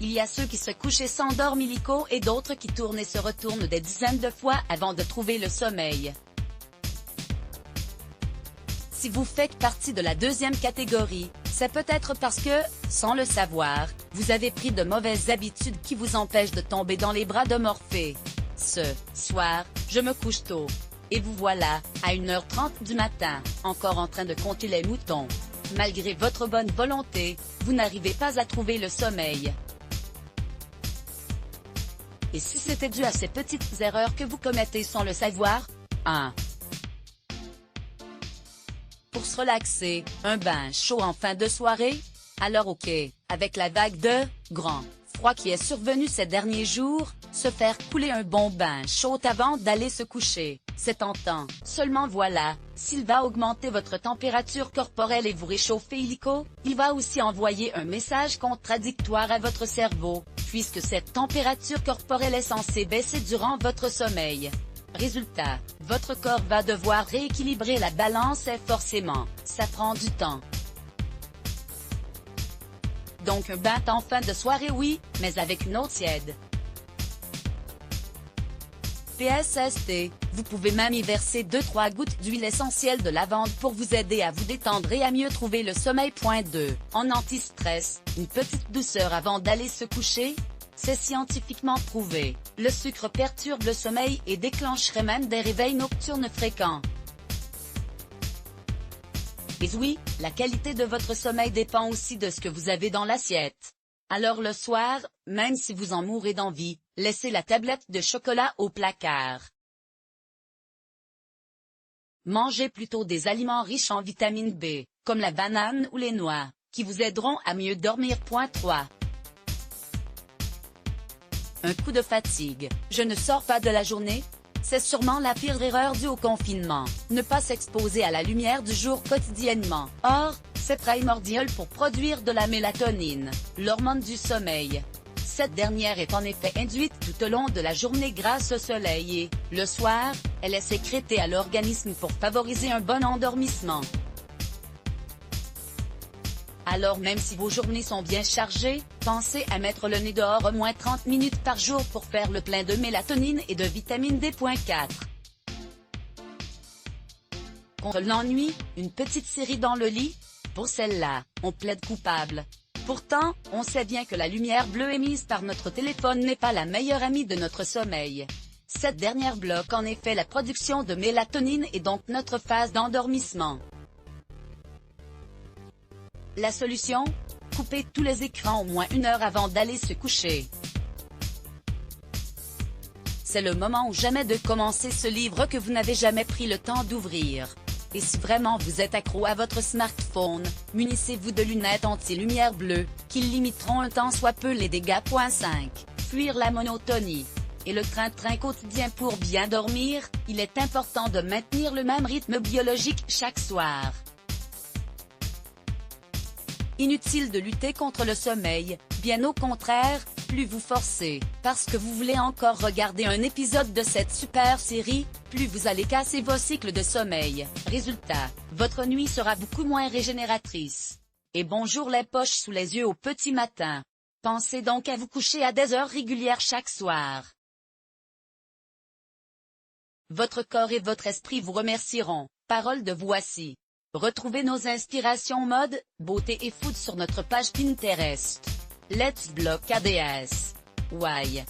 Il y a ceux qui se couchent et s'endorment illico et d'autres qui tournent et se retournent des dizaines de fois avant de trouver le sommeil. Si vous faites partie de la deuxième catégorie, c'est peut-être parce que, sans le savoir, vous avez pris de mauvaises habitudes qui vous empêchent de tomber dans les bras de Morphée. Ce soir, je me couche tôt. Et vous voilà, à 1h30 du matin, encore en train de compter les moutons. Malgré votre bonne volonté, vous n'arrivez pas à trouver le sommeil. Et si c'était dû à ces petites erreurs que vous commettez sans le savoir? 1. Pour se relaxer, un bain chaud en fin de soirée? Alors ok, avec la vague de grand froid qui est survenue ces derniers jours, se faire couler un bon bain chaud avant d'aller se coucher, c'est tentant. Seulement voilà, s'il va augmenter votre température corporelle et vous réchauffer illico, il va aussi envoyer un message contradictoire à votre cerveau, puisque cette température corporelle est censée baisser durant votre sommeil. Résultat, votre corps va devoir rééquilibrer la balance et forcément, ça prend du temps. Donc un bain en fin de soirée oui, mais avec une eau tiède. PSST, vous pouvez même y verser 2-3 gouttes d'huile essentielle de lavande pour vous aider à vous détendre et à mieux trouver le sommeil. 2. En anti-stress, une petite douceur avant d'aller se coucher? C'est scientifiquement prouvé. Le sucre perturbe le sommeil et déclencherait même des réveils nocturnes fréquents. Et oui, la qualité de votre sommeil dépend aussi de ce que vous avez dans l'assiette. Alors le soir, même si vous en mourrez d'envie, laissez la tablette de chocolat au placard. Mangez plutôt des aliments riches en vitamine B, comme la banane ou les noix, qui vous aideront à mieux dormir. 3. Un coup de fatigue, je ne sors pas de la journée? C'est sûrement la pire erreur due au confinement, ne pas s'exposer à la lumière du jour quotidiennement. Or, c'est primordial pour produire de la mélatonine, l'hormone du sommeil. Cette dernière est en effet induite tout au long de la journée grâce au soleil et, le soir, elle est sécrétée à l'organisme pour favoriser un bon endormissement. Alors même si vos journées sont bien chargées, pensez à mettre le nez dehors au moins 30 minutes par jour pour faire le plein de mélatonine et de vitamine D. 4. Contre l'ennui, une petite série dans le lit? Pour celle-là, on plaide coupable. Pourtant, on sait bien que la lumière bleue émise par notre téléphone n'est pas la meilleure amie de notre sommeil. Cette dernière bloque en effet la production de mélatonine et donc notre phase d'endormissement. La solution? Coupez tous les écrans au moins 1 heure avant d'aller se coucher. C'est le moment ou jamais de commencer ce livre que vous n'avez jamais pris le temps d'ouvrir. Et si vraiment vous êtes accro à votre smartphone, munissez-vous de lunettes anti-lumière bleue, qui limiteront un tant soit peu les dégâts. 5. Fuir la monotonie. Et le train-train quotidien. Pour bien dormir, il est important de maintenir le même rythme biologique chaque soir. Inutile de lutter contre le sommeil, bien au contraire, plus vous forcez, parce que vous voulez encore regarder un épisode de cette super série, plus vous allez casser vos cycles de sommeil. Résultat, votre nuit sera beaucoup moins régénératrice. Et bonjour les poches sous les yeux au petit matin. Pensez donc à vous coucher à des heures régulières chaque soir. Votre corps et votre esprit vous remercieront. Parole de Voici. Retrouvez nos inspirations mode, beauté et food sur notre page Pinterest. Let's Block ADS. Why?